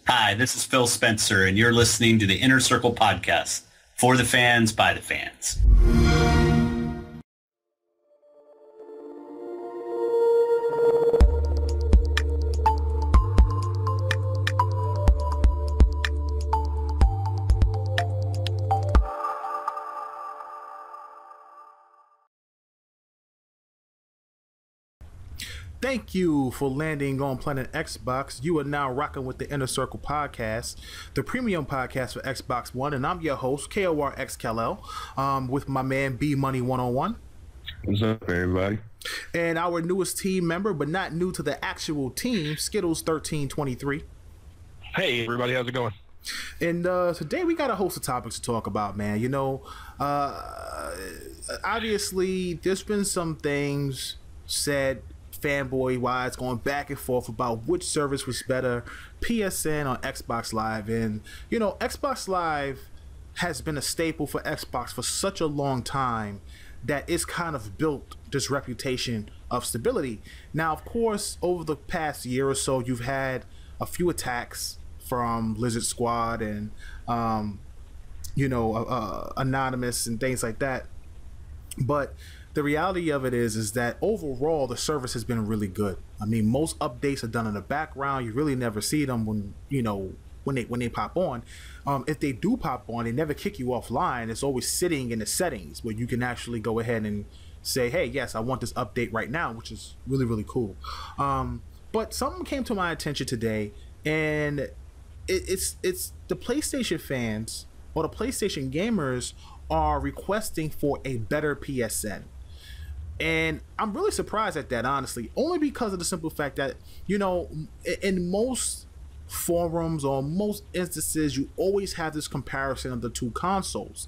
Hi, this is Phil Spencer, and you're listening to the Inner Circle Podcast, for the fans, by the fans. Thank you for landing on Planet Xbox. You are now rocking with the Inner Circle Podcast, the premium podcast for Xbox One, and I'm your host, KORXKL, with my man Bmuny 101. What's up, everybody? And our newest team member, but not new to the actual team, Skittles 1323. Hey, everybody, how's it going? And today we got a host of topics to talk about, man. You know, obviously there's been some things said fanboy wise going back and forth about which service was better, PSN or Xbox Live. And you know, Xbox Live has been a staple for Xbox for such a long time that it's kind of built this reputation of stability. Now, of course, over the past year or so, you've had a few attacks from Lizard Squad and Anonymous and things like that, but the reality of it is that overall the service has been really good. I mean, most updates are done in the background. You really never see them when they pop on. If they do pop on, they never kick you offline. It's always sitting in the settings where you can actually go ahead and say, hey, yes, I want this update right now, which is really, really cool. But something came to my attention today, and it's the PlayStation fans or the PlayStation gamers are requesting for a better PSN. And I'm really surprised at that, honestly, only because of the simple fact that, you know, in most forums or most instances, you always have this comparison of the two consoles.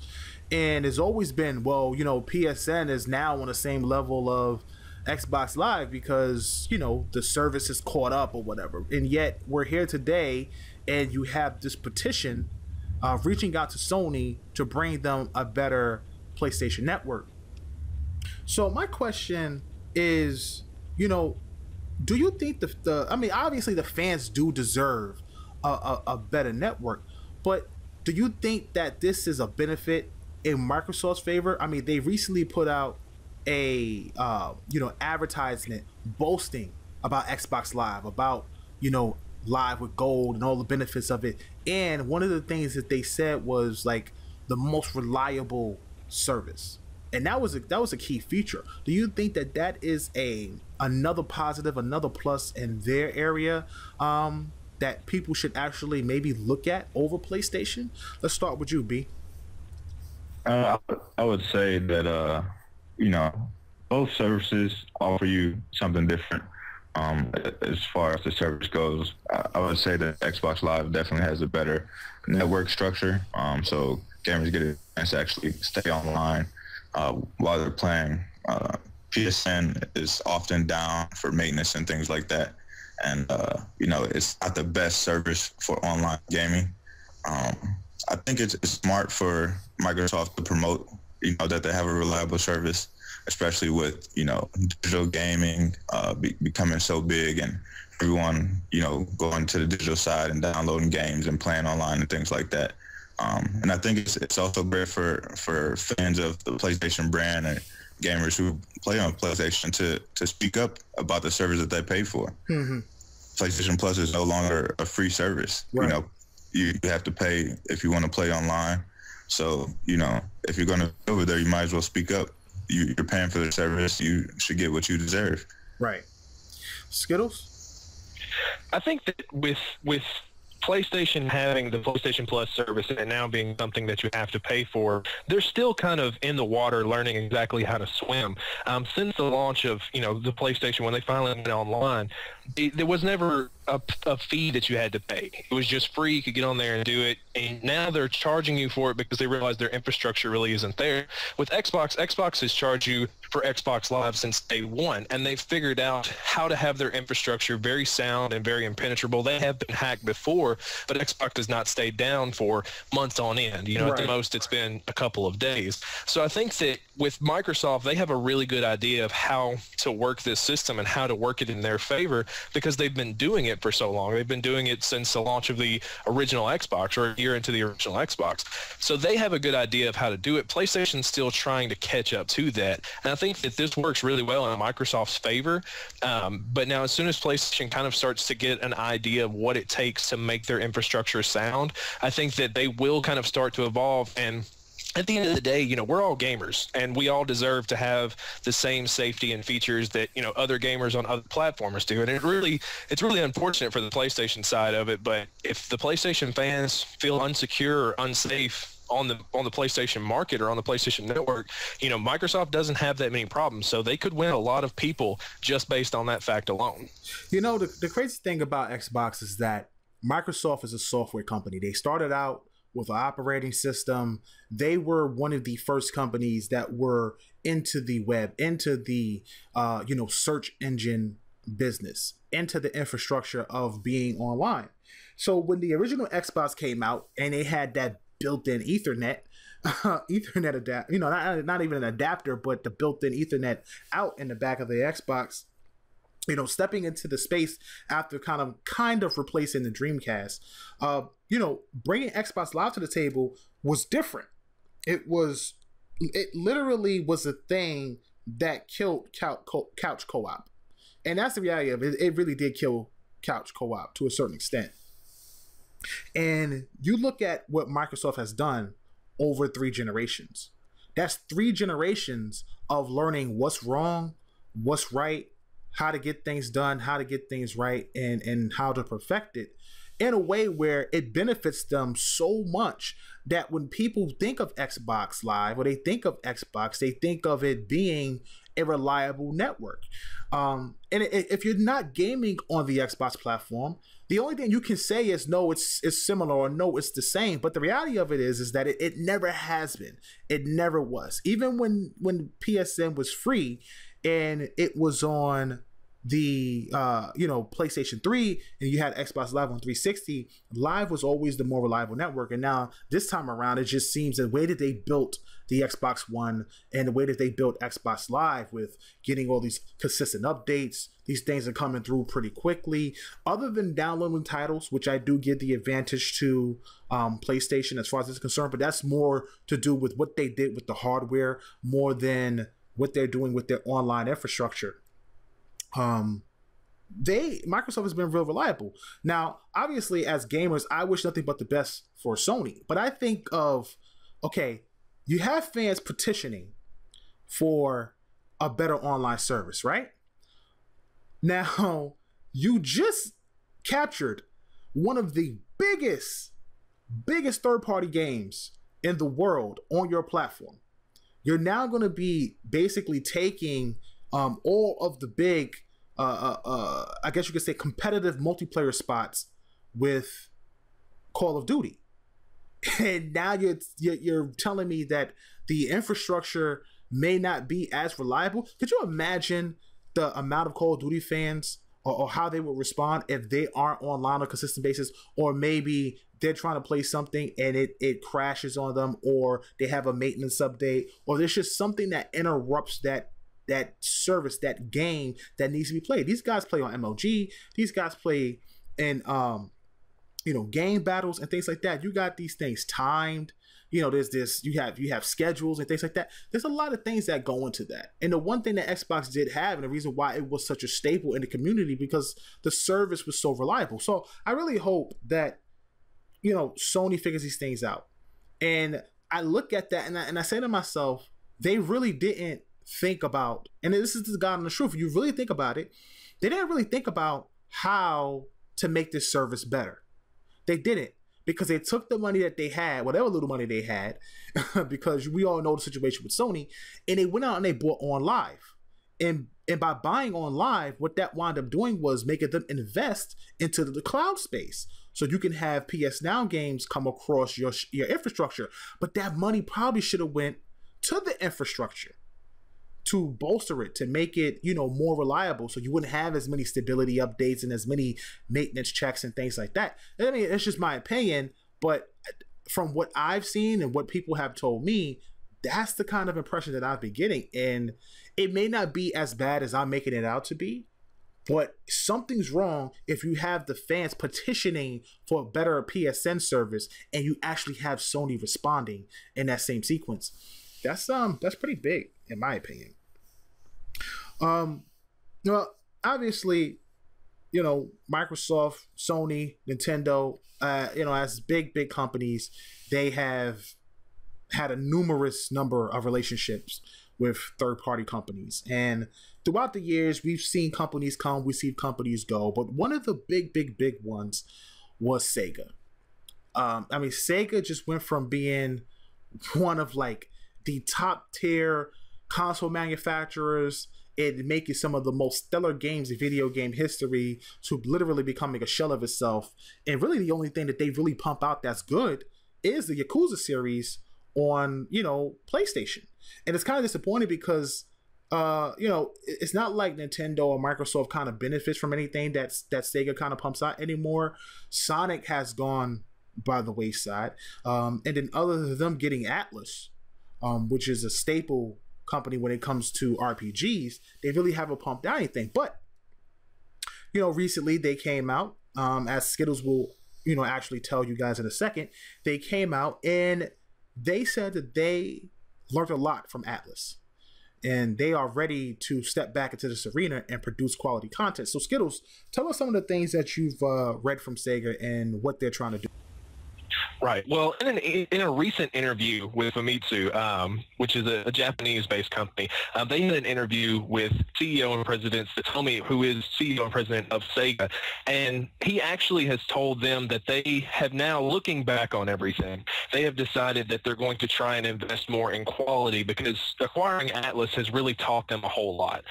And it's always been, well, you know, PSN is now on the same level of Xbox Live because, you know, the service is caught up or whatever. And yet we're here today and you have this petition reaching out to Sony to bring them a better PlayStation network. So my question is, you know, do you think I mean, obviously the fans do deserve a better network, but do you think that this is a benefit in Microsoft's favor? I mean, they recently put out a advertisement boasting about Xbox Live, about, you know, Live with Gold and all the benefits of it. And one of the things that they said was like the most reliable service. And that was a key feature. Do you think that is another positive, another plus in their area that people should actually maybe look at over PlayStation? Let's start with you, B. I would say that you know, both services offer you something different. As far as the service goes, I would say that Xbox Live definitely has a better network structure. So gamers get a chance to actually stay online while they're playing. PSN is often down for maintenance and things like that. And, you know, it's not the best service for online gaming. I think it's smart for Microsoft to promote, you know, that they have a reliable service, especially with, you know, digital gaming becoming so big and everyone, you know, going to the digital side and downloading games and playing online and things like that. And I think it's also great for fans of the PlayStation brand and gamers who play on PlayStation to speak up about the service that they pay for. Mm-hmm. PlayStation Plus is no longer a free service. Right. You know, you have to pay if you want to play online. So, you know, if you're going to go over there, you might as well speak up. You're paying for the service. You should get what you deserve. Right. Skittles? I think that with PlayStation having the PlayStation Plus service and now being something that you have to pay for, they're still kind of in the water learning exactly how to swim. Since the launch of, you know, the PlayStation, when they finally went online, there was never a fee that you had to pay. It was just free. You could get on there and do it. And now they're charging you for it because they realize their infrastructure really isn't there. With Xbox has charged you for Xbox Live since day one, and they've figured out how to have their infrastructure very sound and very impenetrable. They have been hacked before, but Xbox has not stayed down for months on end. At the most, it's been a couple of days. So I think that with Microsoft, they have a really good idea of how to work this system and how to work it in their favor, because they've been doing it for so long. They've been doing it since the launch of the original Xbox, or a year into the original Xbox. So they have a good idea of how to do it. PlayStation's still trying to catch up to that. And I think that this works really well in Microsoft's favor. But now as soon as PlayStation kind of starts to get an idea of what it takes to make their infrastructure sound, I think that they will kind of start to evolve. And at the end of the day, we're all gamers, and we all deserve to have the same safety and features that, other gamers on other platformers do. And it's really unfortunate for the PlayStation side of it. But if the PlayStation fans feel unsecure or unsafe on the PlayStation market or on the PlayStation network, Microsoft doesn't have that many problems. So they could win a lot of people just based on that fact alone. The crazy thing about Xbox is that Microsoft is a software company. They started out with an operating system. They were one of the first companies that were into the web, into the search engine business, into the infrastructure of being online. So when the original Xbox came out and they had that built-in Ethernet adapter, not even an adapter, but the built-in Ethernet out in the back of the Xbox, stepping into the space after kind of replacing the Dreamcast, bringing Xbox Live to the table was different. It literally was a thing that killed couch co-op. And that's the reality of it. It really did kill couch co-op to a certain extent. And you look at what Microsoft has done over 3 generations. That's 3 generations of learning what's wrong, what's right, how to get things done, how to get things right, and how to perfect it in a way where it benefits them so much that when people think of Xbox Live or they think of Xbox, they think of it being a reliable network. And if you're not gaming on the Xbox platform, the only thing you can say is no, it's similar, or no, it's the same. But the reality of it is that it never has been. It never was. Even when PSN was free and it was on the PlayStation 3 and you had Xbox Live on 360, Live was always the more reliable network. And now this time around, it just seems the way that they built the Xbox One and the way that they built Xbox Live, with getting all these consistent updates, these things are coming through pretty quickly. Other than downloading titles, which I do give the advantage to PlayStation as far as this is concerned, but that's more to do with what they did with the hardware more than what they're doing with their online infrastructure. Microsoft has been real reliable. Now, obviously, as gamers, I wish nothing but the best for Sony. But I think of, okay, you have fans petitioning for a better online service, right? Now, you just captured one of the biggest third-party games in the world on your platform. You're now going to be basically taking all of the big, I guess you could say, competitive multiplayer spots with Call of Duty. And now you're telling me that the infrastructure may not be as reliable. Could you imagine the amount of Call of Duty fans or how they would respond if they aren't online on a consistent basis, or maybe they're trying to play something and it crashes on them, or they have a maintenance update, or there's just something that interrupts that service, that game that needs to be played. These guys play on MLG. These guys play in game battles and things like that. You got these things timed. There's this. You have schedules and things like that. There's a lot of things that go into that. And the one thing that Xbox did have, and the reason why it was such a staple in the community, because the service was so reliable. So I really hope that Sony figures these things out. And I look at that and I say to myself, they really didn't think about, and this is the God on the truth, if you really think about it, they didn't really think about how to make this service better. They didn't, because they took the money that they had, whatever little money they had, because we all know the situation with Sony, and they went out and they bought on Live. And by buying on Live, what that wound up doing was making them invest into the cloud space. So you can have PS Now games come across your infrastructure. But that money probably should have went to the infrastructure, to bolster it, to make it, you know, more reliable, so you wouldn't have as many stability updates and as many maintenance checks and things like that. I mean, it's just my opinion, but from what I've seen and what people have told me, that's the kind of impression that I've been getting. And it may not be as bad as I'm making it out to be, but something's wrong if you have the fans petitioning for a better PSN service and you actually have Sony responding in that same sequence. That's pretty big in my opinion. Well, obviously, you know, Microsoft, Sony, Nintendo, you know, as big companies, they have had a numerous number of relationships with third-party companies. And throughout the years, we've seen companies come, we've seen companies go. But one of the big ones was Sega. I mean, Sega just went from being one of like the top tier console manufacturers and making some of the most stellar games in video game history to literally becoming a shell of itself. And really the only thing that they really pump out that's good is the Yakuza series on, you know, PlayStation. And it's kind of disappointing because you know, it's not like Nintendo or Microsoft kind of benefits from anything that Sega kind of pumps out anymore. Sonic has gone by the wayside. And then other than them getting Atlas, which is a staple company when it comes to RPGs, they really haven't pumped out anything. But, you know, recently they came out, as Skittles will, you know, actually tell you guys in a second, they came out and they said that they learned a lot from Atlas. And they are ready to step back into this arena and produce quality content. So Skittles, tell us some of the things that you've read from Sega and what they're trying to do. Right. Well, in a recent interview with Famitsu, which is a Japanese-based company, they had an interview with CEO and President Satomi, who is CEO and President of Sega, and he actually has told them that they have now, looking back on everything, they have decided that they're going to try and invest more in quality because acquiring Atlas has really taught them a whole lot.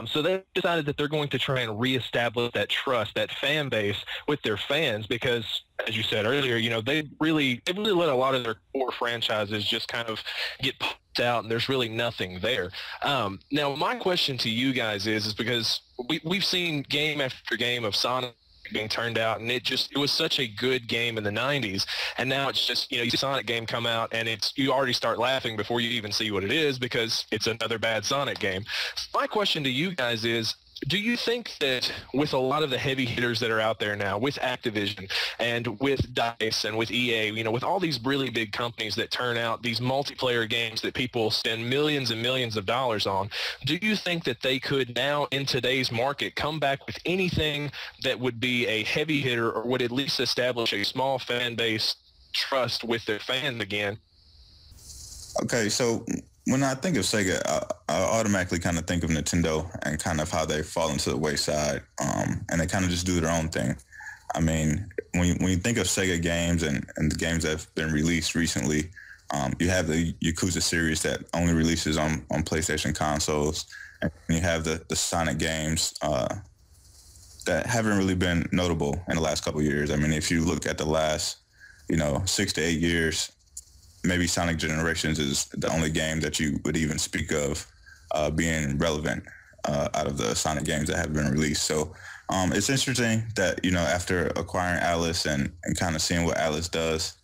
So they decided that they're going to try and reestablish that trust, that fan base with their fans because, as you said earlier, you know, they really let a lot of their core franchises just kind of get popped out, and there's really nothing there. Now, my question to you guys is because we've seen game after game of Sonic being turned out, and it was such a good game in the 90s, and now it's just, you know, you see a Sonic game come out, and you already start laughing before you even see what it is because it's another bad Sonic game. My question to you guys is, do you think that with a lot of the heavy hitters that are out there now, with Activision and with DICE and with EA, you know, with all these really big companies that turn out these multiplayer games that people spend millions and millions of dollars on, do you think that they could now in today's market come back with anything that would be a heavy hitter or would at least establish a small fan base trust with their fans again? Okay, so when I think of Sega, I automatically kind of think of Nintendo and kind of how they fall into the wayside, and they kind of just do their own thing. I mean, when you think of Sega games and the games that have been released recently, you have the Yakuza series that only releases on PlayStation consoles, and you have the Sonic games that haven't really been notable in the last couple of years. I mean, if you look at the last, 6 to 8 years, maybe Sonic Generations is the only game that you would even speak of being relevant out of the Sonic games that have been released. So it's interesting that, after acquiring Atlas and kind of seeing what Atlas does,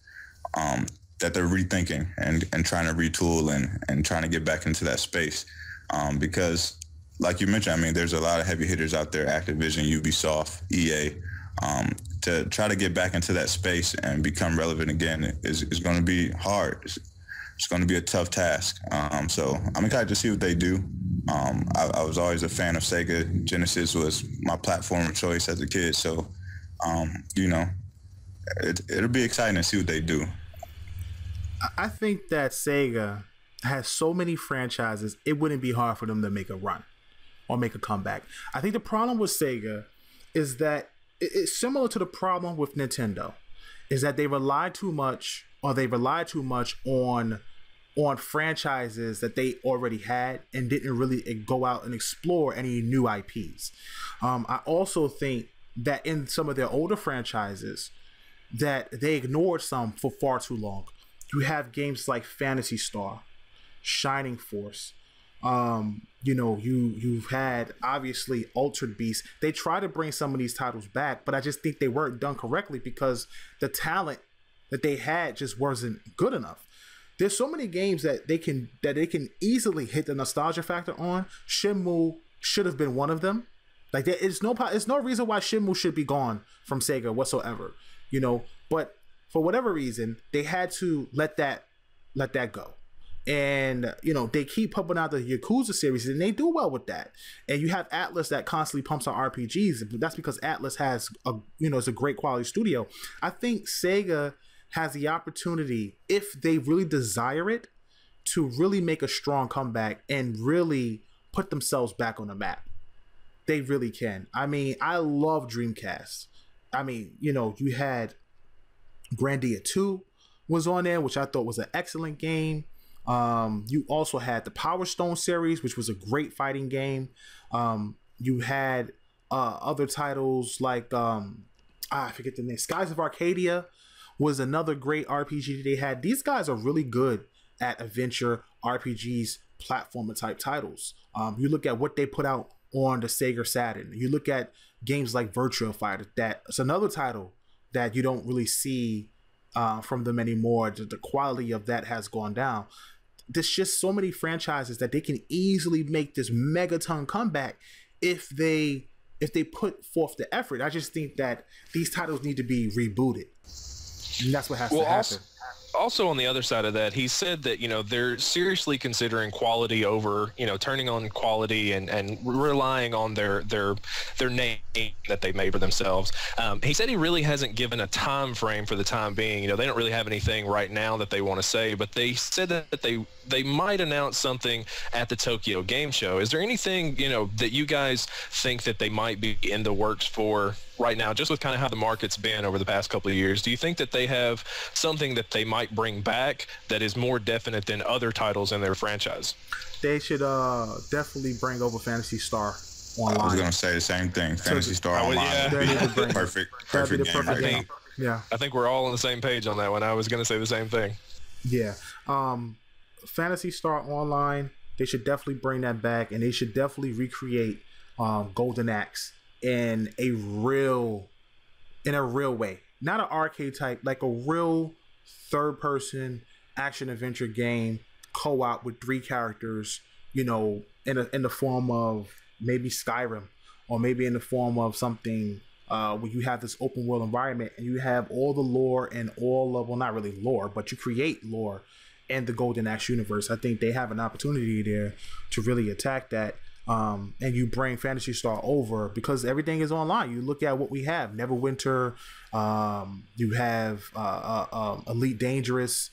that they're rethinking and trying to retool and trying to get back into that space. Because like you mentioned, I mean, there's a lot of heavy hitters out there, Activision, Ubisoft, EA, to try to get back into that space and become relevant again is going to be hard. It's going to be a tough task. So I'm excited to see what they do. I was always a fan of Sega. Genesis was my platform of choice as a kid. So, it'll be exciting to see what they do. I think that Sega has so many franchises, it wouldn't be hard for them to make a run or make a comeback. I think the problem with Sega is that it's similar to the problem with Nintendo, is that they rely too much on franchises that they already had and didn't really go out and explore any new IPs. I also think that in some of their older franchises that they ignored some for far too long. You have games like Phantasy Star, Shining Force, You've had obviously Altered Beast. They try to bring some of these titles back, but I just think they weren't done correctly because the talent that they had just wasn't good enough. There's so many games that they can easily hit the nostalgia factor on. Shenmue should have been one of them. Like it's no reason why Shenmue should be gone from Sega whatsoever, But for whatever reason, they had to let that go. And they keep pumping out the Yakuza series, and they do well with that. And you have Atlas that constantly pumps out RPGs, but that's because Atlas has it's a great quality studio. I think Sega has the opportunity, if they really desire it, to really make a strong comeback and really put themselves back on the map. They really can. I mean, I love Dreamcast. I mean, you had Grandia 2 was on there, which I thought was an excellent game. You also had the Power Stone series, which was a great fighting game. You had other titles like I forget the name. Skies of Arcadia was another great RPG they had. These guys are really good at adventure RPGs, platformer type titles. You look at what they put out on the Sega Saturn. You look at games like Virtua Fighter. That's another title that you don't really see from them anymore. The quality of that has gone down. There's just so many franchises that they can easily make this megaton comeback if they put forth the effort. I just think that these titles need to be rebooted. And that's what has to happen. Also on the other side of that, he said that, they're seriously considering quality over, turning on quality and relying on their name that they made for themselves. He said he really hasn't given a time frame for the time being. They don't really have anything right now that they want to say, but they said that they might announce something at the Tokyo Game Show. Is there anything, that you guys think that they might be in the works for right now, just with kind of how the market's been over the past couple of years? Do you think that they have something that they might bring back that is more definite than other titles in their franchise? They should definitely bring over Phantasy Star Online. I was going to say the same thing. Phantasy Star Online. Yeah. Perfect game. Yeah. I think we're all on the same page on that one. I was going to say the same thing. Yeah. Phantasy Star Online, they should definitely bring that back, and they should definitely recreate Golden Axe in a real way, not an arcade type, like a real third-person action adventure game, co-op with 3 characters, in the form of maybe Skyrim, or maybe in the form of something where you have this open world environment and you have all the lore and all of, well, not really lore, but you create lore in the Golden Axe universe. I think they have an opportunity there to really attack that. And you bring Phantasy Star over because everything is online. You look at what we have: Neverwinter, you have Elite Dangerous,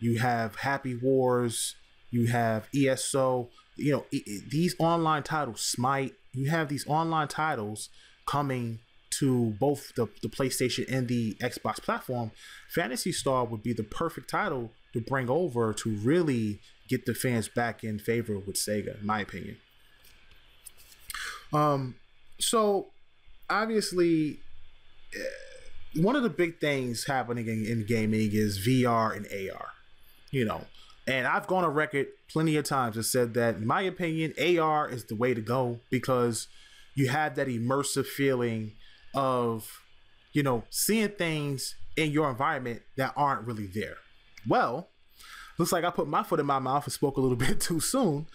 you have Happy Wars, you have ESO. These online titles, Smite. You have these online titles coming to both the PlayStation and the Xbox platform. Phantasy Star would be the perfect title to bring over to really get the fans back in favor with Sega, in my opinion. So obviously one of the big things happening in gaming is VR and AR, and I've gone on record plenty of times and said that, in my opinion, AR is the way to go because you have that immersive feeling of, seeing things in your environment that aren't really there. Well, looks like I put my foot in my mouth and spoke a little bit too soon,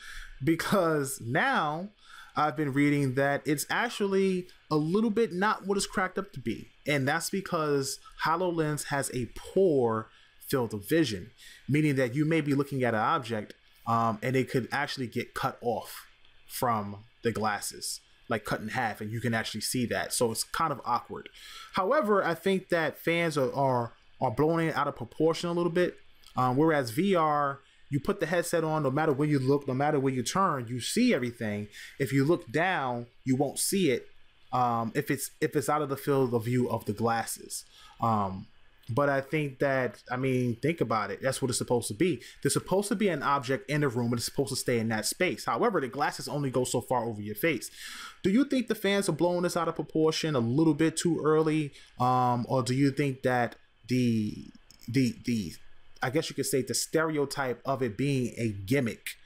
because now I've been reading that it's actually a little bit not what it's cracked up to be. And that's because HoloLens has a poor field of vision, meaning that you may be looking at an object and it could actually get cut off from the glasses, like cut in half, and you can actually see that. So it's kind of awkward. However, I think that fans are blowing it out of proportion a little bit. Whereas VR, you put the headset on, no matter where you look, no matter where you turn, you see everything. If you look down, you won't see it if it's out of the field of view of the glasses. But I think that, think about it. That's what it's supposed to be. There's supposed to be an object in the room, and it's supposed to stay in that space. However, the glasses only go so far over your face. Do you think the fans are blowing this out of proportion a little bit too early? Or do you think that the I guess you could say the stereotype of it being a gimmick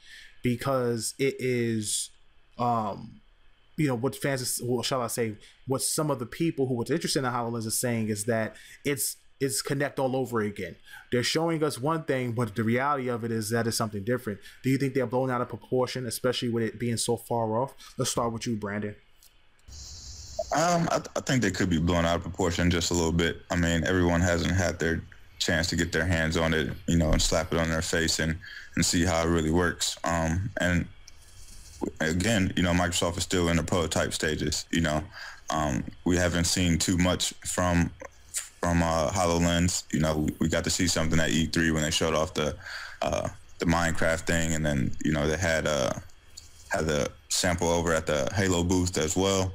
because it is, what fans, well, shall I say, what some of the people who was interested in HoloLens is saying is that it's Kinect all over again. They're showing us one thing, but the reality of it is that it's something different. Do you think they're blown out of proportion, especially with it being so far off? Let's start with you, Brandon. I think they could be blown out of proportion just a little bit. I mean, everyone hasn't had their chance to get their hands on it, and slap it on their face and see how it really works. And again, Microsoft is still in the prototype stages. We haven't seen too much from HoloLens. We got to see something at E3 when they showed off the Minecraft thing, and then they had the sample over at the Halo booth as well.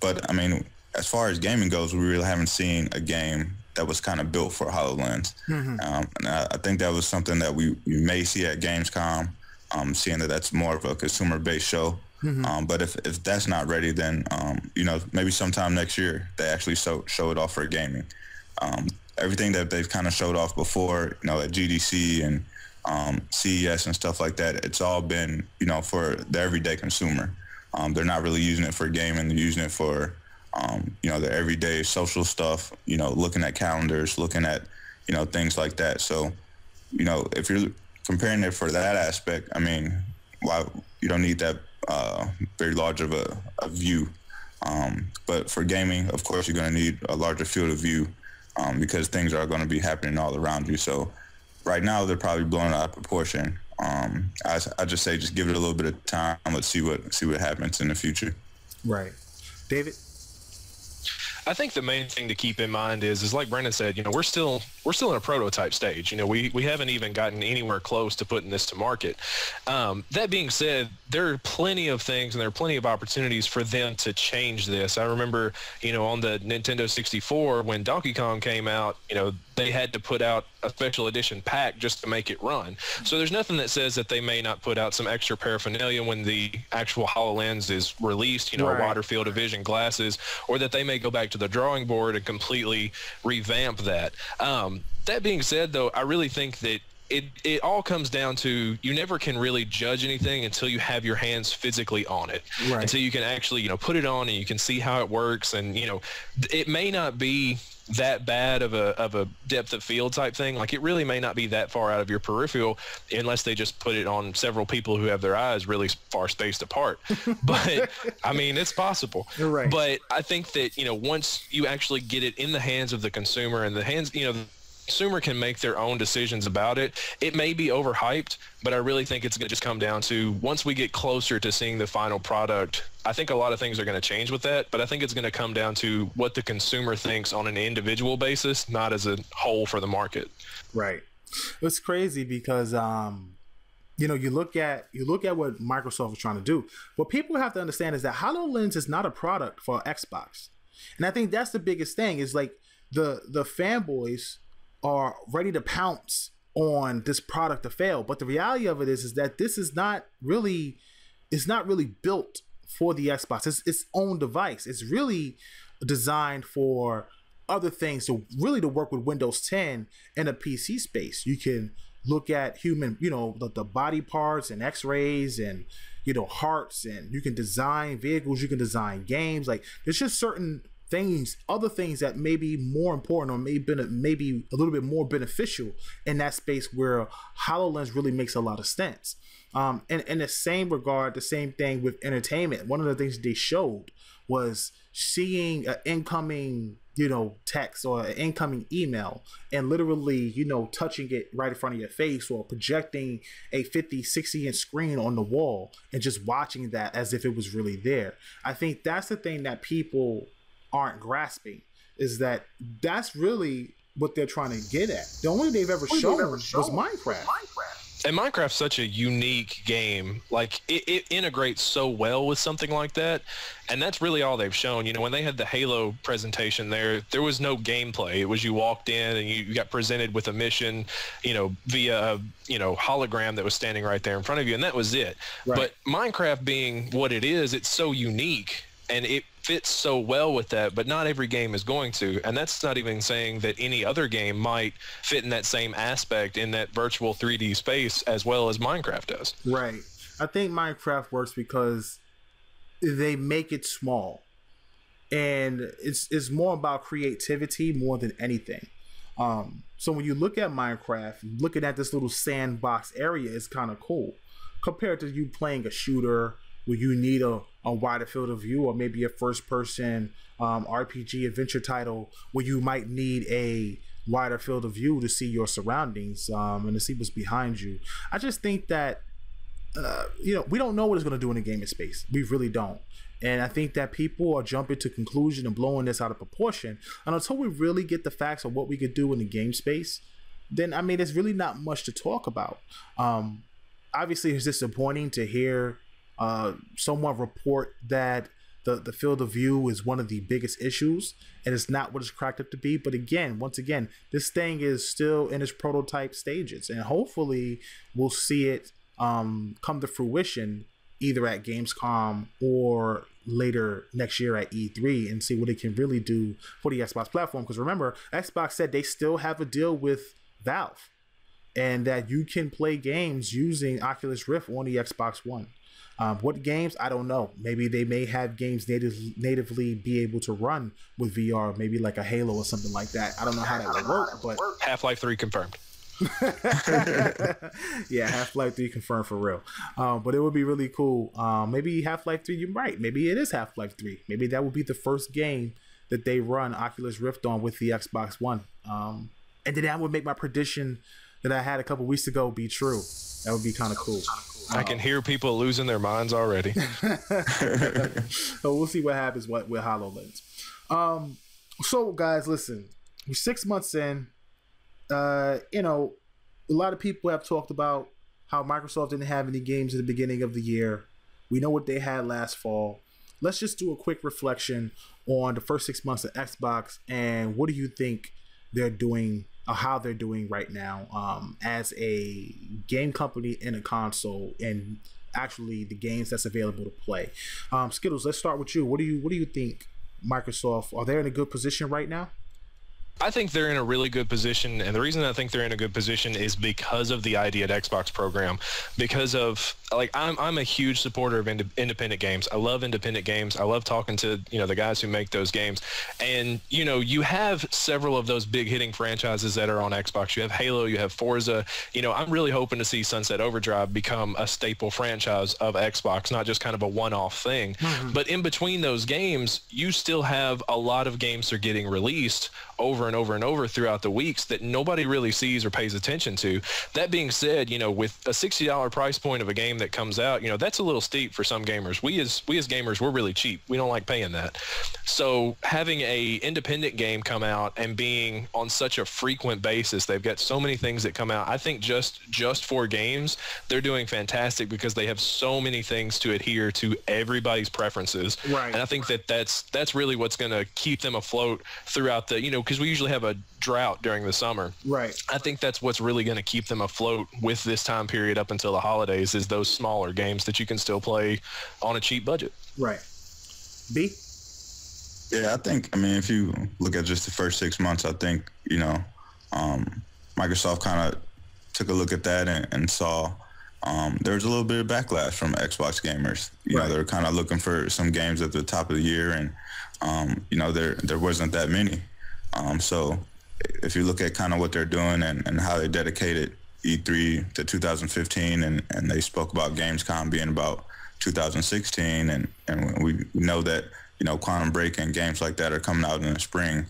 But I mean, as far as gaming goes, we really haven't seen a game that was kind of built for HoloLens. And I think that was something that we may see at Gamescom, seeing that that's more of a consumer-based show. But if that's not ready, then maybe sometime next year they actually show it off for gaming. Everything that they've kind of showed off before, at GDC and CES and stuff like that, it's all been for the everyday consumer. They're not really using it for gaming. They're using it for the everyday social stuff. Looking at calendars, looking at things like that. So if you're comparing it for that aspect, I mean, why you don't need that very large of a view. But for gaming, of course, you're going to need a larger field of view because things are going to be happening all around you. So right now, they're probably blown out of proportion. I just say just give it a little bit of time. Let's see what happens in the future. Right. David? I think the main thing to keep in mind is like Brendan said, we're still in a prototype stage. We haven't even gotten anywhere close to putting this to market. That being said, there are plenty of things and there are plenty of opportunities for them to change this. I remember, on the Nintendo 64 when Donkey Kong came out, they had to put out a special edition pack just to make it run. So there's nothing that says that they may not put out some extra paraphernalia when the actual HoloLens is released, a wider field of vision glasses, or that they may go back to the drawing board and completely revamp that. That being said, though, I really think that it all comes down to you never can really judge anything until you have your hands physically on it, until you can actually, put it on and you can see how it works. And, it may not be that bad of a depth of field type thing. Like, it really may not be that far out of your peripheral unless they just put it on several people who have their eyes really far spaced apart. But I mean, it's possible. You're right. But I think that, once you actually get it in the hands of the consumer and the consumer can make their own decisions about it. It may be overhyped, but I really think it's going to just come down to once we get closer to seeing the final product, I think a lot of things are going to change with that, but I think it's going to come down to what the consumer thinks on an individual basis, not as a whole for the market. Right. It's crazy because, you look at what Microsoft is trying to do. What people have to understand is that HoloLens is not a product for Xbox. And I think that's the biggest thing is like the fanboys are ready to pounce on this product to fail. But the reality of it is that this is not really built for the Xbox. It's its own device. It's really designed for other things to work with Windows 10 in a PC space. You can look at human, the body parts and x-rays and, hearts, and you can design vehicles, you can design games. Like, there's just certain things, other things that may be more important or maybe a little bit more beneficial in that space where HoloLens really makes a lot of sense. And in the same regard, the same thing with entertainment. One of the things they showed was seeing an incoming, text or an incoming email and literally, touching it right in front of your face or projecting a 50, 60 inch screen on the wall and just watching that as if it was really there. I think that's the thing that people aren't grasping, is that that's really what they're trying to get at. The only they've ever shown was Minecraft. And Minecraft's such a unique game. Like, it integrates so well with something like that. And that's really all they've shown. When they had the Halo presentation there was no gameplay. It was you walked in and you got presented with a mission, via a, hologram that was standing right there in front of you. And that was it. Right. But Minecraft being what it is, it's so unique. And fits so well with that, but not every game is going to. And that's not even saying that any other game might fit in that same aspect in that virtual 3D space as well as Minecraft does. Right. I think Minecraft works because they make it small. And it's more about creativity more than anything. So when you look at Minecraft, looking at this little sandbox area is kind of cool compared to you playing a shooter where you need a wider field of view, or maybe a first-person RPG adventure title where you might need a wider field of view to see your surroundings and to see what's behind you. I just think that we don't know what it's going to do in the gaming space. We really don't. And I think that people are jumping to conclusion and blowing this out of proportion. And until we really get the facts of what we could do in the game space, then, I mean, there's really not much to talk about. Obviously, it's disappointing to hear someone report that the field of view is one of the biggest issues, and it's not what it's cracked up to be. But again, once again, this thing is still in its prototype stages, and hopefully we'll see it come to fruition either at Gamescom or later next year at E3, and see what it can really do for the Xbox platform. Because remember, Xbox said they still have a deal with Valve, and that you can play games using Oculus Rift on the Xbox One. What games? I don't know. Maybe they may have games natively be able to run with VR, maybe like a Halo or something like that. I don't know how that would work, but Half-Life 3 confirmed. Yeah, Half-Life 3 confirmed for real. But it would be really cool. Maybe Half-Life 3, you're right. Maybe it is Half-Life 3. Maybe that would be the first game that they run Oculus Rift on with the Xbox One. And then that would make my prediction that I had a couple weeks ago be true. That would be kind of cool. I can hear people losing their minds already. So we'll see what happens with HoloLens. So guys, listen, we're 6 months in. A lot of people have talked about how Microsoft didn't have any games at the beginning of the year. We know what they had last fall. Let's just do a quick reflection on the first 6 months of Xbox, and what do you think they're doing, or how they're doing right now as a game company and a console, and actually the games that's available to play. Skittles, let's start with you. What do you think Microsoft, are they in a good position right now? I think they're in a really good position, and the reason I think they're in a good position is because of the ID at Xbox program. Because of, like, I'm a huge supporter of independent games. I love independent games. I love talking to the guys who make those games, and you have several of those big hitting franchises that are on Xbox. You have Halo, you have Forza. I'm really hoping to see Sunset Overdrive become a staple franchise of Xbox, not just kind of a one-off thing. Mm-hmm. But in between those games, you still have a lot of games that are getting released over and over and over throughout the weeks that nobody really sees or pays attention to. That being said, with a $60 price point of a game that comes out, that's a little steep for some gamers. We as gamers, we're really cheap. We don't like paying that. So having a independent game come out and being on such a frequent basis, they've got so many things that come out. I think just for games, they're doing fantastic because they have so many things to adhere to everybody's preferences. Right. And I think that's really what's going to keep them afloat throughout the, because we usually have a drought during the summer. Right. I think that's what's really going to keep them afloat with this time period up until the holidays, is those smaller games that you can still play on a cheap budget. Right. B? Yeah, I think, if you look at just the first 6 months, I think, Microsoft kind of took a look at that and saw there was a little bit of backlash from Xbox gamers. You know, they were kind of looking for some games at the top of the year, and, there wasn't that many. So if you look at kind of what they're doing and how they dedicated E3 to 2015, and they spoke about Gamescom being about 2016, and we know that, Quantum Break and games like that are coming out in the spring,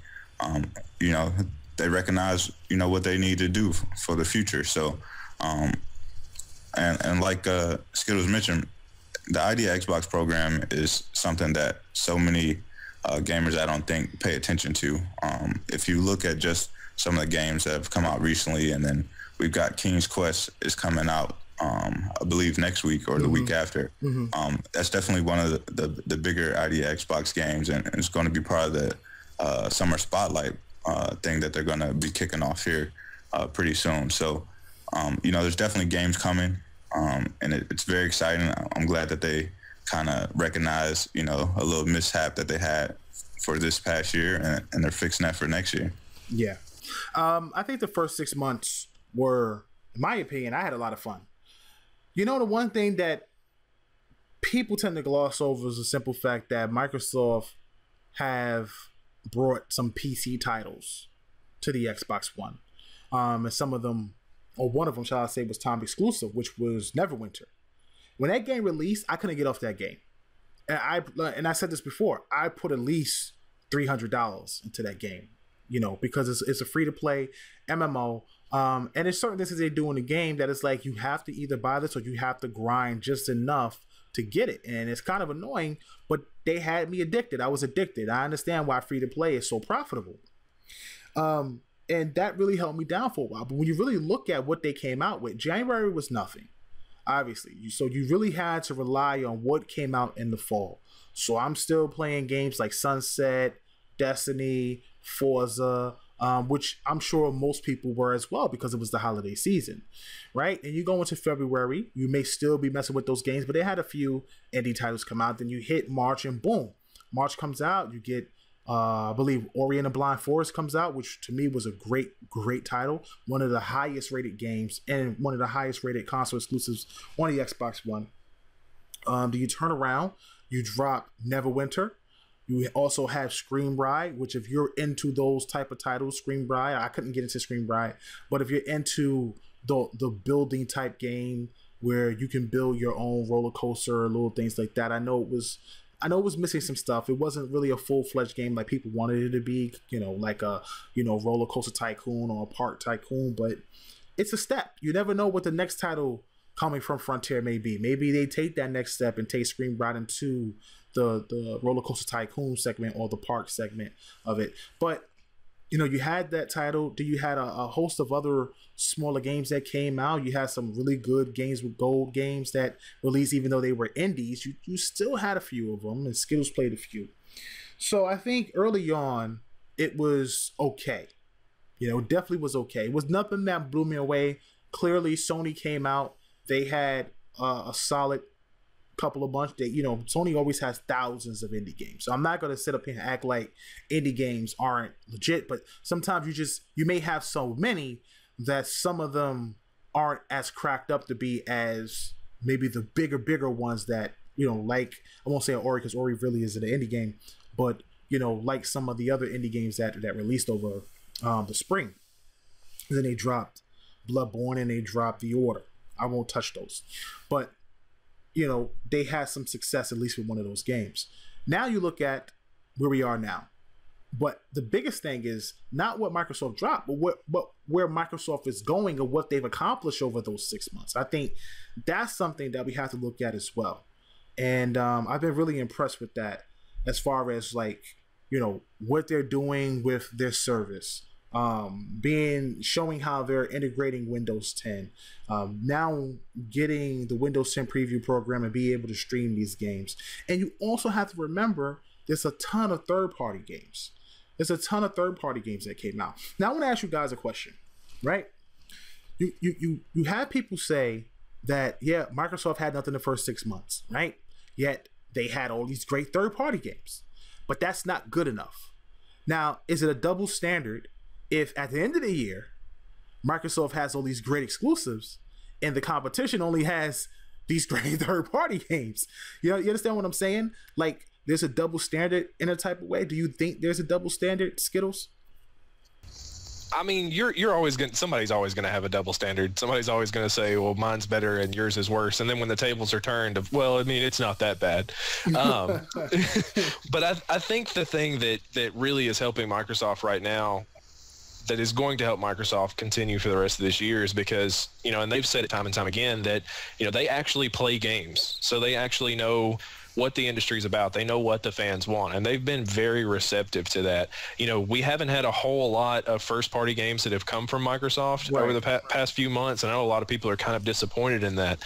they recognize, what they need to do for the future. So, and like Skittles mentioned, the Idea Xbox program is something that so many gamers, I don't think, pay attention to. If you look at just some of the games that have come out recently, and then we've got King's Quest is coming out, I believe next week or the week after. Mm-hmm. That's definitely one of the bigger Idea Xbox games, and it's going to be part of the Summer Spotlight thing that they're going to be kicking off here pretty soon. So, there's definitely games coming, and it's very exciting. I'm glad that they kind of recognize, a little mishap that they had for this past year, and they're fixing that for next year. Yeah. I think the first 6 months were, in my opinion, I had a lot of fun. The one thing that people tend to gloss over is the simple fact that Microsoft have brought some PC titles to the Xbox One. And some of them, or one of them, shall I say, was time exclusive, which was Neverwinter. When that game released, I couldn't get off that game. And I said this before, I put at least $300 into that game, because it's a free-to-play MMO. And there's certain things they do in the game that it's like you have to either buy this or you have to grind just enough to get it. And it's kind of annoying, but they had me addicted. I was addicted. I understand why free-to-play is so profitable. And that really held me down for a while. But when you really look at what they came out with, January was nothing, obviously. So you really had to rely on what came out in the fall. So I'm still playing games like Sunset, Destiny, Forza, which I'm sure most people were as well because it was the holiday season, right? And you go into February, you may still be messing with those games, but they had a few indie titles come out. Then you hit March and boom, March comes out, you get I believe Ori and the Blind Forest comes out, which to me was a great title. One of the highest rated games and one of the highest rated console exclusives on the Xbox One. Do you turn around? You drop Neverwinter. You also have Scream Bride, which if you're into those type of titles, Scream Bride, I couldn't get into Scream Bride, but if you're into the building type game where you can build your own roller coaster or little things like that, I know it was missing some stuff. It wasn't really a full-fledged game like people wanted it to be, like a, roller coaster tycoon or a park tycoon, but it's a step. You never know what the next title coming from Frontier may be. Maybe they take that next step and take Scream Bride into the roller coaster tycoon segment or the park segment of it. But, you had that title. You had a host of other smaller games that came out. You had some really good games with gold games that released, even though they were indies. You still had a few of them, and Skittles played a few. So I think early on, it was okay. It definitely was okay. It was nothing that blew me away. Clearly, Sony came out. They had a solid couple of bunch that, Sony always has thousands of indie games. So I'm not going to sit up here and act like indie games aren't legit, but sometimes you may have so many that some of them aren't as cracked up to be as maybe the bigger ones that, like, I won't say Ori because Ori really isn't an indie game, but, like some of the other indie games that released over the spring. And then they dropped Bloodborne and they dropped The Order. I won't touch those. But, they had some success, at least with one of those games. Now you look at where we are now. But the biggest thing is not what Microsoft dropped, but where Microsoft is going and what they've accomplished over those 6 months. I think that's something that we have to look at as well. And I've been really impressed with that as far as what they're doing with their service. Showing how they're integrating Windows 10, now getting the Windows 10 preview program and be able to stream these games. And you also have to remember there's a ton of third-party games. There's a ton of third-party games that came out. Now I want to ask you guys a question, right? You have people say that, yeah, Microsoft had nothing the first 6 months, right? Yet they had all these great third-party games, but that's not good enough. Now, is it a double standard if at the end of the year, Microsoft has all these great exclusives and the competition only has these great third-party games? You understand what I'm saying? Like, there's a double standard in a type of way. Do you think there's a double standard, Skittles? I mean, somebody's always gonna have a double standard. Somebody's always gonna say, well, mine's better and yours is worse. And then when the tables are turned, it's not that bad. But I think the thing that really is helping Microsoft right now, that is going to help Microsoft continue for the rest of this year, is because, and they've said it time and time again, that, they actually play games. So they actually know what the industry's about. They know what the fans want, and they've been very receptive to that. We haven't had a whole lot of first-party games that have come from Microsoft over the past few months, and I know a lot of people are kind of disappointed in that.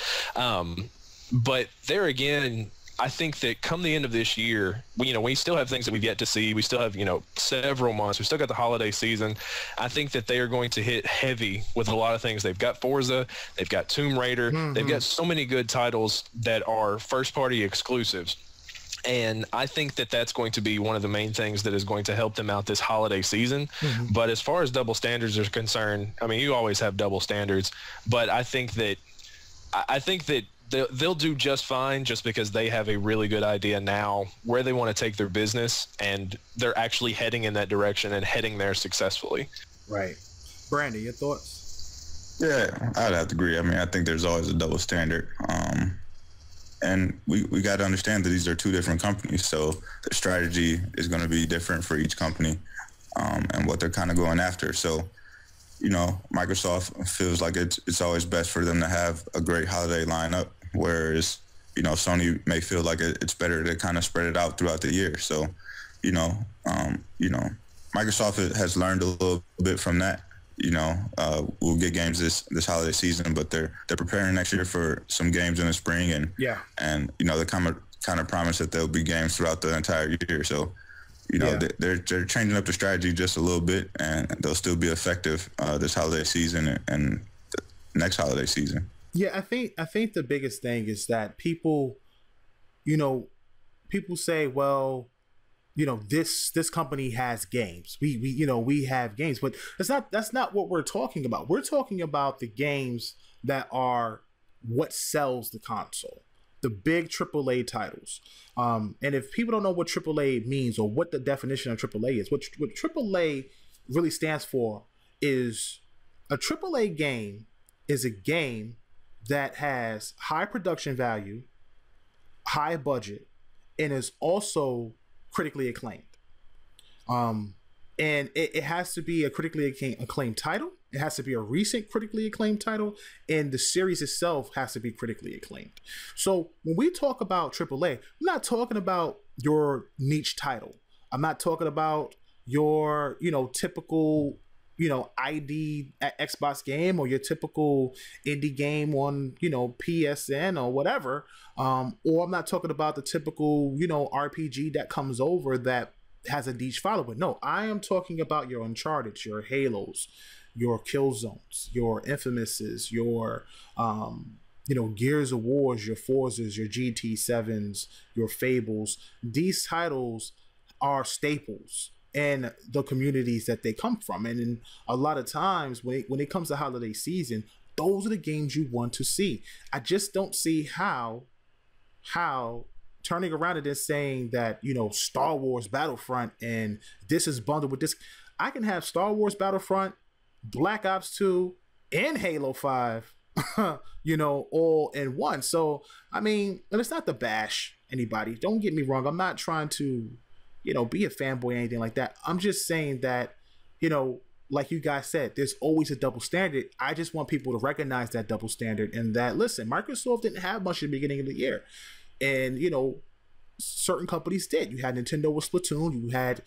But there again, I think that come the end of this year, we still have things that we've yet to see. We still have, several months. We still got the holiday season. I think that they are going to hit heavy with a lot of things. They've got Forza. They've got Tomb Raider. They've got so many good titles that are first-party exclusives. And I think that that's going to be one of the main things that is going to help them out this holiday season. But as far as double standards are concerned, I mean, you always have double standards. But I think that they'll do just fine just because they have a really good idea now where they want to take their business, and they're actually heading in that direction and heading there successfully. Right. Brandon, your thoughts? Yeah, I'd have to agree. I mean, I think there's always a double standard. And we got to understand that these are two different companies, so the strategy is going to be different for each company, and what they're kind of going after. So, Microsoft feels like it's always best for them to have a great holiday lineup, whereas, Sony may feel like it's better to kind of spread it out throughout the year. So, Microsoft has learned a little bit from that. We'll get games this holiday season, but they're preparing next year for some games in the spring, and they kind of promise that there'll be games throughout the entire year. So, they're changing up the strategy just a little bit, and they'll still be effective this holiday season and the next holiday season. Yeah, I think the biggest thing is that people say, well, this company has games. We have games, but that's not what we're talking about. We're talking about the games that are what sells the console, the big AAA titles. And if people don't know what AAA means or what the definition of AAA is, what AAA really stands for is a AAA game is a game that has high production value, high budget, and is also critically acclaimed. And it has to be a critically acclaimed title. It has to be a recent critically acclaimed title, and the series itself has to be critically acclaimed. So when we talk about AAA, I'm not talking about your niche title. I'm not talking about your, typical, ID Xbox game or your typical indie game on, PSN or whatever. Or I'm not talking about the typical, RPG that comes over that has a niche following. No, I am talking about your Uncharted, your Halos, your Killzones, your Infamouses, your, Gears of Wars, your Forzas, your GT7s, your Fables. These titles are staples and the communities that they come from. And in a lot of times when it comes to holiday season, those are the games you want to see. I just don't see how turning around and just saying that, Star Wars Battlefront and this is bundled with this. I can have Star Wars Battlefront, Black Ops 2, and Halo 5, all in one. So, I mean, and it's not to bash anybody. Don't get me wrong. I'm not trying to be a fanboy or anything like that. I'm just saying that, like you guys said, there's always a double standard. I just want people to recognize that double standard, and that, listen, Microsoft didn't have much at the beginning of the year. And, certain companies did. You had Nintendo with Splatoon. You had,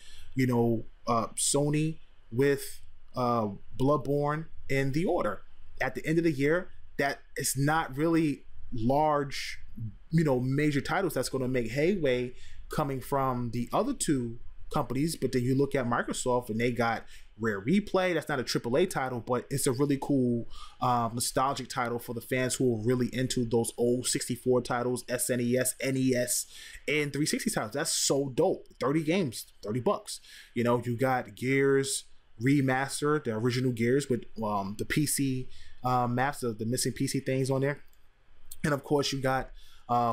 Sony with Bloodborne and The Order. At the end of the year, that is not really large, major titles that's going to make headway coming from the other two companies. But then you look at Microsoft and they got Rare Replay. That's not a AAA title, but it's a really cool nostalgic title for the fans who are really into those old 64 titles, SNES, NES, and 360 titles. That's so dope. 30 games, $30. You got Gears Remaster, the original Gears with the PC maps, the missing PC things on there. And of course you got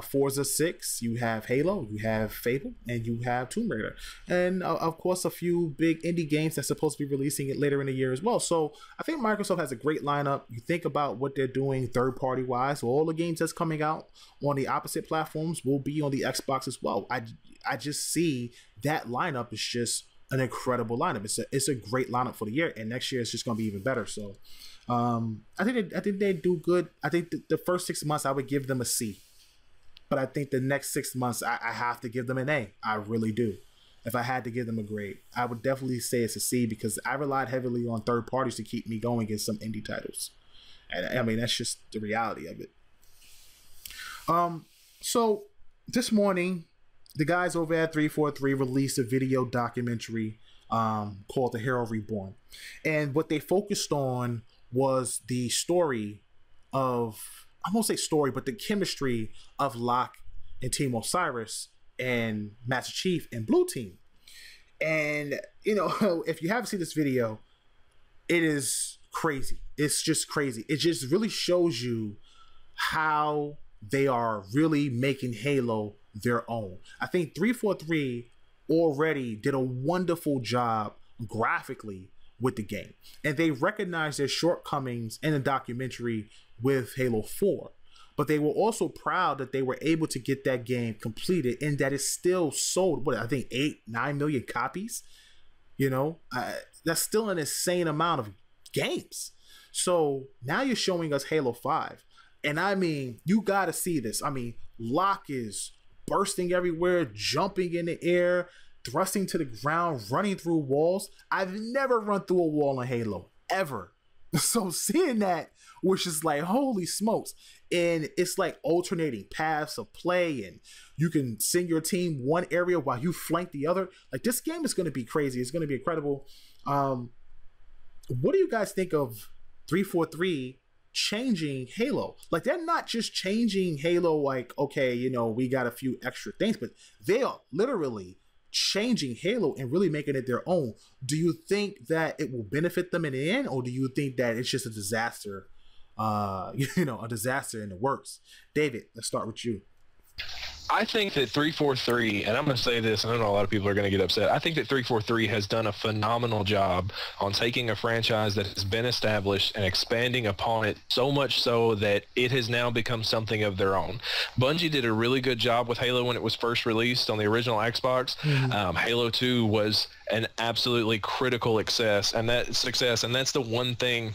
Forza 6, you have Halo, you have Fable, and you have Tomb Raider, and of course a few big indie games that's supposed to be releasing it later in the year as well. So I think Microsoft has a great lineup. You think about what they're doing third party wise, so all the games that's coming out on the opposite platforms will be on the Xbox as well. I just see that lineup is just an incredible lineup. It's a great lineup for the year, and next year it's just going to be even better. So I think they do good. I think the first 6 months I would give them a C. But I think the next 6 months, I have to give them an A. I really do. If I had to give them a grade, I would definitely say it's a C, because I relied heavily on third parties to keep me going in some indie titles. And I mean, that's just the reality of it. So this morning, the guys over at 343 released a video documentary called The Hero Reborn. And what they focused on was the story of, I won't say story, but the chemistry of Locke and Team Osiris and Master Chief and Blue Team. And, you know, if you haven't seen this video, it is crazy. It's just crazy. It just really shows you how they are really making Halo their own. I think 343 already did a wonderful job graphically with the game, and they recognized their shortcomings in the documentary with Halo 4, but they were also proud that they were able to get that game completed and that it still sold, what, I think 8-9 million copies. You know, that's still an insane amount of games. So now you're showing us Halo 5, and I mean, you got to see this. I mean, Locke is bursting everywhere, jumping in the air, thrusting to the ground, running through walls. I've never run through a wall in Halo, ever. So seeing that was just like, holy smokes. And it's like alternating paths of play, and you can send your team one area while you flank the other. Like, this game is going to be crazy. It's going to be incredible. What do you guys think of 343 changing Halo? Like, they're not just changing Halo like, okay, you know, we got a few extra things, but they are literally changing Halo and really making it their own. Do you think that it will benefit them in the end, or do you think that it's just a disaster, you know, a disaster in the works? David, let's start with you. I think that 343, and I'm going to say this, and I know a lot of people are going to get upset, I think that 343 has done a phenomenal job on taking a franchise that has been established and expanding upon it, so much so that it has now become something of their own. Bungie did a really good job with Halo when it was first released on the original Xbox. Halo 2 was an absolutely critical success, and that's the one thing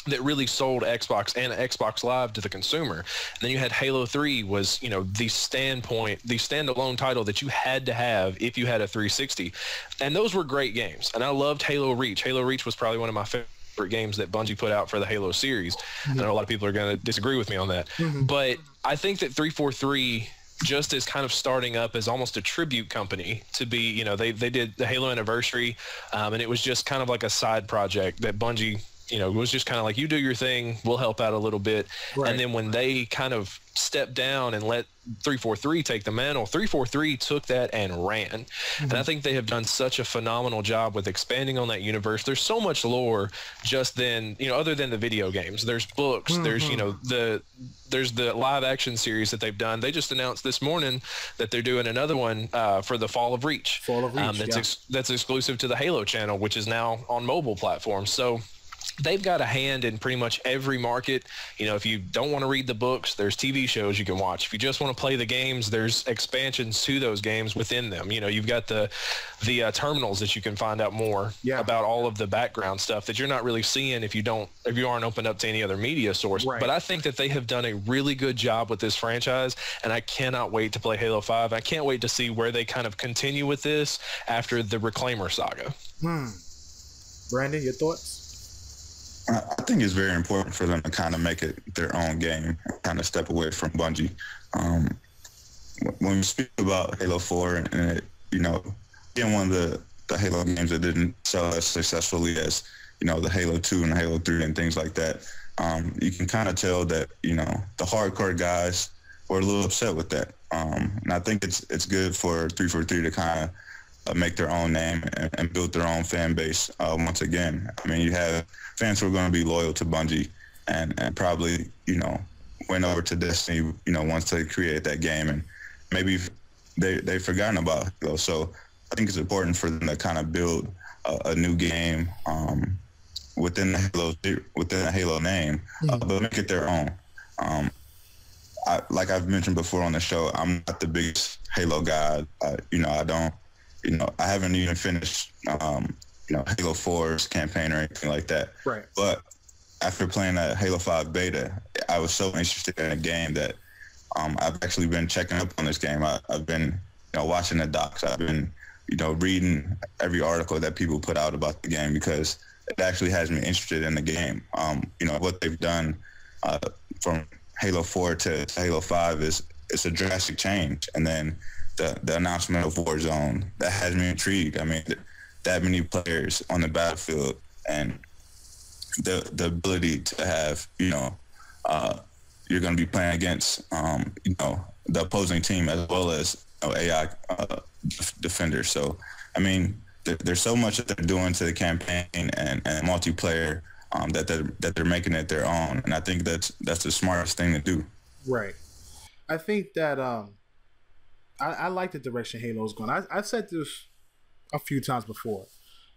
that really sold Xbox and Xbox Live to the consumer. And then you had Halo 3 was, you know, the standalone title that you had to have if you had a 360. And those were great games. And I loved Halo Reach. Halo Reach was probably one of my favorite games that Bungie put out for the Halo series. I know a lot of people are going to disagree with me on that. But I think that 343 just is kind of starting up as almost a tribute company to be, you know, they did the Halo Anniversary, and it was just kind of like a side project that Bungie, you know, it was just kind of like, you do your thing, we'll help out a little bit. Right. And then when they kind of stepped down and let 343 take the mantle, 343 took that and ran. And I think they have done such a phenomenal job with expanding on that universe. There's so much lore just then, you know, other than the video games. There's books, there's, you know, there's the live action series that they've done. They just announced this morning that they're doing another one for the Fall of Reach. That's exclusive to the Halo channel, which is now on mobile platforms. So they've got a hand in pretty much every market. You know, if you don't want to read the books, there's TV shows you can watch. If you just want to play the games, there's expansions to those games within them. You know, you've got the terminals that you can find out more about all of the background stuff that you're not really seeing if you aren't opened up to any other media source. Right. But I think that they have done a really good job with this franchise, and I cannot wait to play Halo 5. I can't wait to see where they kind of continue with this after the Reclaimer saga. Brandon, your thoughts? I think it's very important for them to kind of make it their own game, kind of step away from Bungie. When we speak about Halo 4 and it, you know, being one of the Halo games that didn't sell as successfully as, you know, the Halo 2 and Halo 3 and things like that, you can kind of tell that, you know, the hardcore guys were a little upset with that. And I think it's good for 343 to kind of make their own name and build their own fan base once again. I mean, you have fans who are going to be loyal to Bungie and probably, you know, went over to Destiny, you know, once they created that game, and maybe they've forgotten about Halo. So I think it's important for them to kind of build a new game within the Halo name, but make it their own. Like I've mentioned before on the show, I'm not the biggest Halo guy. I haven't even finished, Halo 4's campaign or anything like that. Right. But after playing that Halo 5 beta, I was so interested in a game that I've actually been checking up on this game. I've been, watching the docs. I've been, reading every article that people put out about the game because it actually has me interested in the game. What they've done from Halo 4 to Halo 5 is it's a drastic change. And then the announcement of Warzone, that has me intrigued. I mean, that many players on the battlefield, and the ability to have, you're going to be playing against, the opposing team as well as AI defenders. So, I mean, there's so much that they're doing to the campaign and multiplayer that they're making it their own, and I think that's the smartest thing to do. Right. I think that I like the direction Halo's going. I've said this a few times before.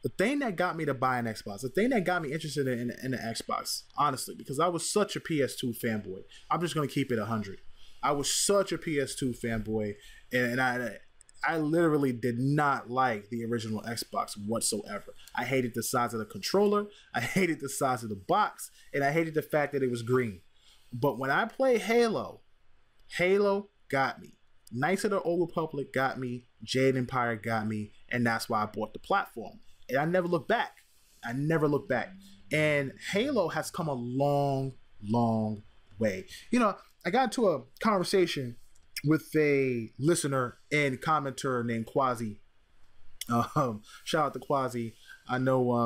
The thing that got me to buy an Xbox, the thing that got me interested in the Xbox, honestly, because I was such a PS2 fanboy. I'm just going to keep it 100. I was such a PS2 fanboy, and I literally did not like the original Xbox whatsoever. I hated the size of the controller, I hated the size of the box, and I hated the fact that it was green. But when I played Halo, Halo got me. Knights of the Old Republic got me, Jade Empire got me, and that's why I bought the platform. And I never looked back. I never looked back. And Halo has come a long, long way. I got into a conversation with a listener and commenter named Quasi. Shout out to Quasi. I know I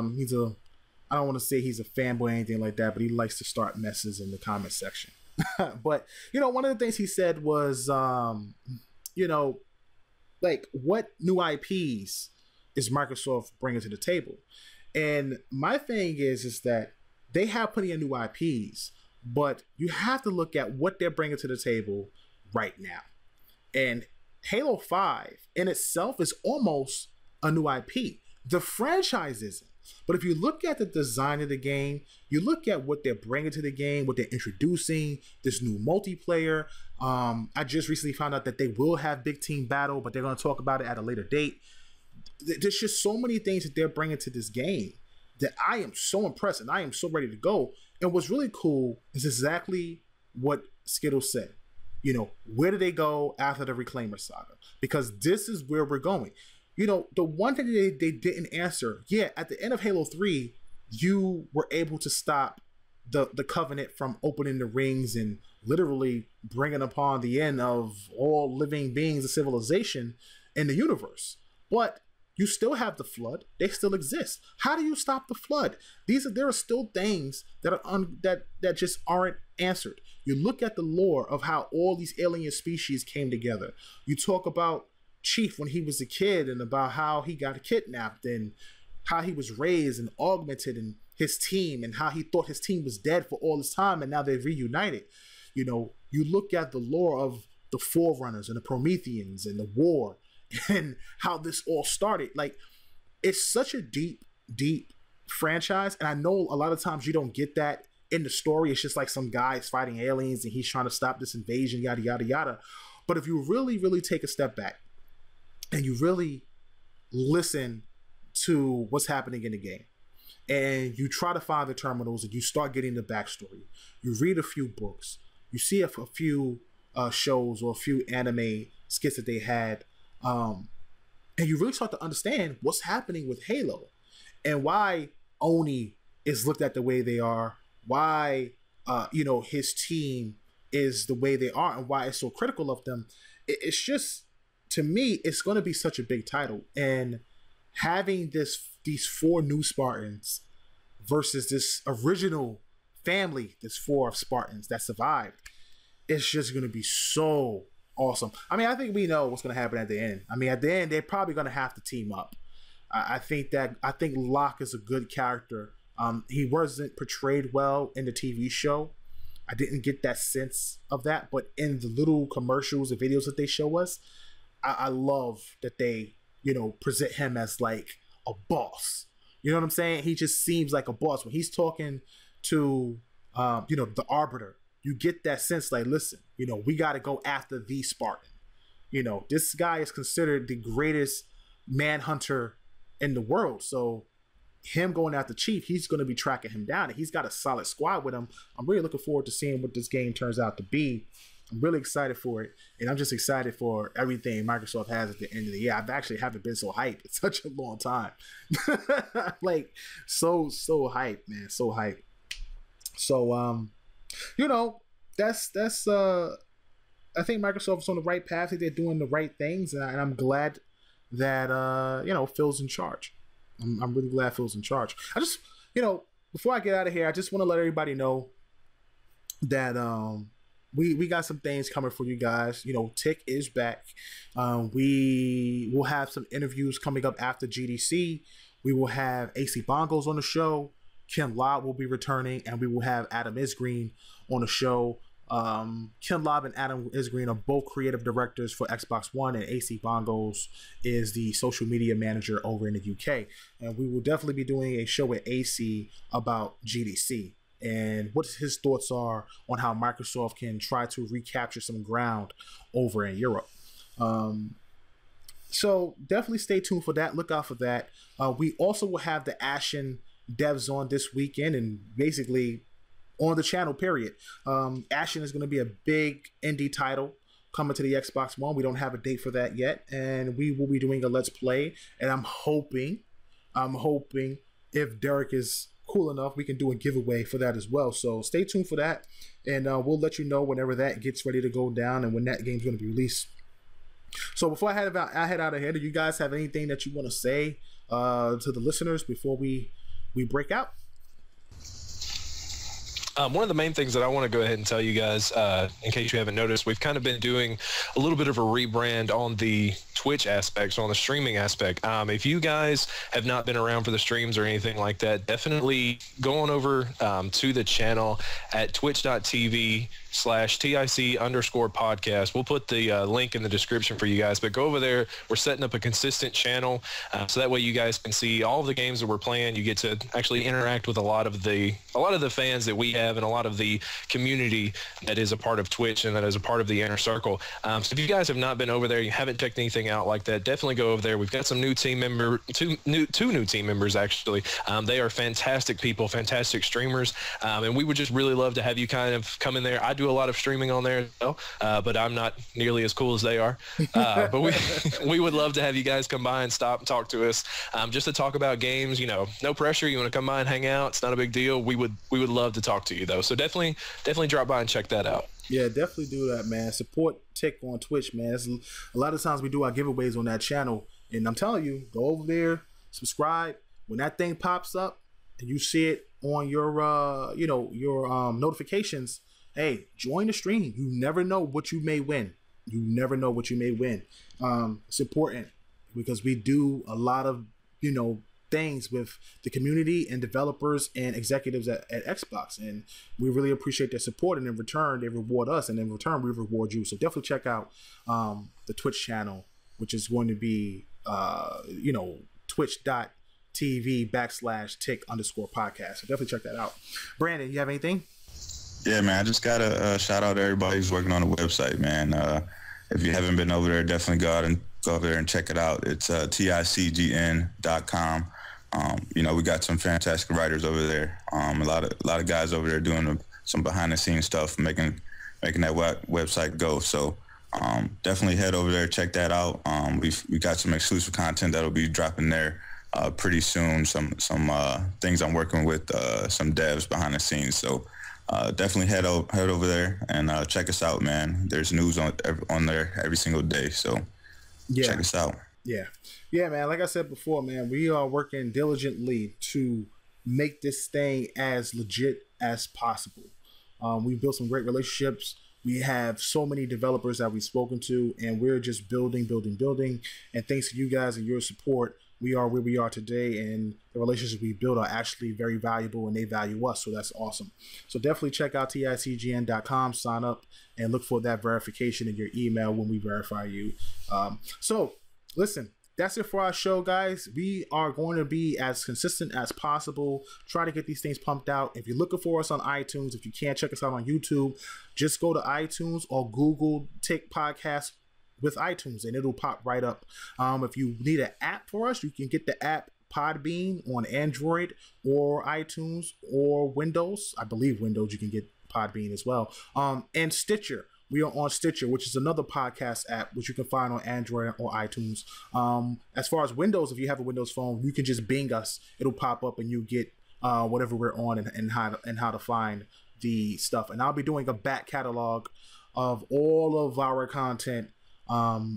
don't want to say he's a fanboy or anything like that, but he likes to start messes in the comment section. But, one of the things he said was, like, what new IPs is Microsoft bringing to the table? And my thing is that they have plenty of new IPs, but you have to look at what they're bringing to the table right now. And Halo 5 in itself is almost a new IP. The franchise isn't. But if you look at the design of the game, you look at what they're bringing to the game, what they're introducing, this new multiplayer. I just recently found out that they will have Big Team Battle, but they're going to talk about it at a later date. There's just so many things that they're bringing to this game that I am so impressed and I am so ready to go. And what's really cool is exactly what Skittles said. Where do they go after the Reclaimer saga? Because this is where we're going. The one thing they didn't answer, at the end of Halo 3, you were able to stop the Covenant from opening the rings and literally bringing upon the end of all living beings of civilization in the universe. But you still have the Flood. They still exist. How do you stop the Flood? There are still things that are that just aren't answered. You look at the lore of how all these alien species came together. You talk about Chief when he was a kid and about how he got kidnapped and how he was raised and augmented in his team and how he thought his team was dead for all this time and now they've reunited. You look at the lore of the Forerunners and the Prometheans and the war and how this all started. Like, it's such a deep, deep franchise. And I know a lot of times you don't get that in the story. It's just like some guy's fighting aliens and he's trying to stop this invasion, yada, yada, yada. But if you really, really take a step back and you really listen to what's happening in the game, and you try to find the terminals, and you start getting the backstory, you read a few books, you see a few shows or a few anime skits that they had, and you really start to understand what's happening with Halo and why Oni is looked at the way they are, why his team is the way they are, and why it's so critical of them. It's just, to me, it's going to be such a big title, and having these 4 new Spartans versus this original family, this 4 of Spartans that survived, it's just going to be so awesome. I mean, I think we know what's going to happen at the end. I mean, at the end, they're probably going to have to team up. I think Locke is a good character. He wasn't portrayed well in the TV show. I didn't get that sense of that, but in the little commercials and videos that they show us, I love that they, present him as like a boss. You know what I'm saying? He just seems like a boss. When he's talking to, the Arbiter, you get that sense like, listen, we got to go after the Spartan. This guy is considered the greatest manhunter in the world. So him going after Chief, he's going to be tracking him down, and he's got a solid squad with him. I'm really looking forward to seeing what this game turns out to be. I'm really excited for it, and I'm just excited for everything Microsoft has at the end of the year. I've actually haven't been so hyped in such a long time. Like, so hyped, man, so hyped. So, that's I think Microsoft is on the right path. I think they're doing the right things, and I'm glad that Phil's in charge. I'm really glad Phil's in charge. I just, before I get out of here, I just want to let everybody know that we got some things coming for you guys. Tick is back. We will have some interviews coming up after GDC. We will have AC Bongos on the show. Ken Lobb will be returning, and we will have Adam Isgreen on the show. Ken Lobb and Adam Isgreen are both creative directors for Xbox One, and AC Bongos is the social media manager over in the UK. And we will definitely be doing a show with AC about GDC and what his thoughts are on how Microsoft can try to recapture some ground over in Europe. So definitely stay tuned for that. Look out for that. We also will have the Ashen devs on this weekend, and basically on the channel, period. Ashen is going to be a big indie title coming to the Xbox One. We don't have a date for that yet, and we will be doing a Let's Play, and I'm hoping if Derek is cool enough, we can do a giveaway for that as well. So stay tuned for that, and we'll let you know whenever that gets ready to go down and when that game's going to be released. So before I head out of here, do you guys have anything that you want to say to the listeners before we break out? One of the main things that I want to go ahead and tell you guys, in case you haven't noticed, we've kind of been doing a little bit of a rebrand on the Twitch aspect, so on the streaming aspect. If you guys have not been around for the streams or anything like that, definitely go on over to the channel at twitch.tv/TIC_podcast. We'll put the link in the description for you guys, but go over there. We're setting up a consistent channel, so that way you guys can see all of the games that we're playing. You get to actually interact with a lot of the fans that we have and a lot of the community that is a part of Twitch and that is a part of the inner circle. So if you guys have not been over there, you haven't checked anything out like that, definitely go over there. We've got some new team member, two new team members actually. They are fantastic people, fantastic streamers, and we would just really love to have you kind of come in there. I do a lot of streaming on there as well, but I'm not nearly as cool as they are. But we would love to have you guys come by and stop and talk to us, just to talk about games. No pressure. You want to come by and hang out? It's not a big deal. We would love to talk to you though. So definitely drop by and check that out. Yeah, definitely do that, man. Support Tick on Twitch, man. A lot of times we do our giveaways on that channel, and I'm telling you, go over there, subscribe. When that thing pops up and you see it on your notifications, hey, join the stream. You never know what you may win. It's important because we do a lot of things with the community and developers and executives at Xbox, and we really appreciate their support, and in return they reward us, and in return we reward you. So definitely check out the Twitch channel, which is going to be twitch.tv/tick_podcast. So definitely check that out. Brandon, you have anything? Yeah, man, I just got to shout out to everybody who's working on the website, man. If you haven't been over there, definitely go over there and check it out. It's ticgn.com. We got some fantastic writers over there. A lot of guys over there doing some behind the scenes stuff, making that website go. So definitely head over there, check that out. We got some exclusive content that'll be dropping there pretty soon. Some things I'm working with some devs behind the scenes. So definitely head over there and check us out, man. There's news on there every single day. So check us out. Yeah, man. Like I said before, man, we are working diligently to make this thing as legit as possible. We've built some great relationships. We have so many developers that we've spoken to, and we're just building. And thanks to you guys and your support, we are where we are today, and the relationships we build are actually very valuable, and they value us, so that's awesome. So definitely check out ticgn.com, sign up, and look for that verification in your email when we verify you. So listen, that's it for our show, guys. We are going to be as consistent as possible, try to get these things pumped out. If you're looking for us on iTunes, if you can't check us out on YouTube, just go to iTunes or Google Tick Podcast with iTunes, and it'll pop right up. If you need an app for us, you can get the app Podbean on Android or iTunes or Windows. I believe Windows, you can get Podbean as well. And Stitcher. We are on Stitcher, which is another podcast app, which you can find on Android or iTunes. As far as Windows, if you have a Windows phone, you can just Bing us. It'll pop up and you get whatever we're on and how to find the stuff. And I'll be doing a back catalog of all of our content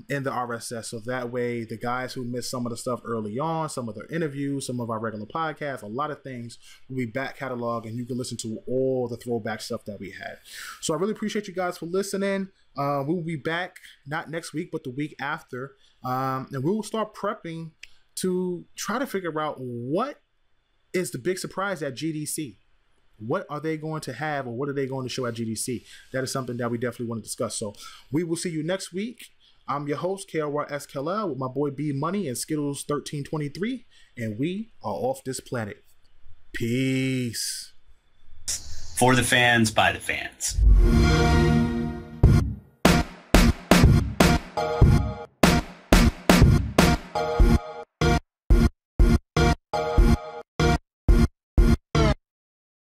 in the RSS. So that way, the guys who missed some of the stuff early on, some of their interviews, some of our regular podcasts, a lot of things will be back catalog, and you can listen to all the throwback stuff that we had. So I really appreciate you guys for listening. We will be back not next week, but the week after, and we will start prepping to try to figure out what is the big surprise at GDC. What are they going to have, or what are they going to show at GDC? That is something that we definitely want to discuss. So we will see you next week. I'm your host, KRSKL, with my boy Bmuny and Skittles 1323, and we are off this planet. Peace. For the fans, by the fans.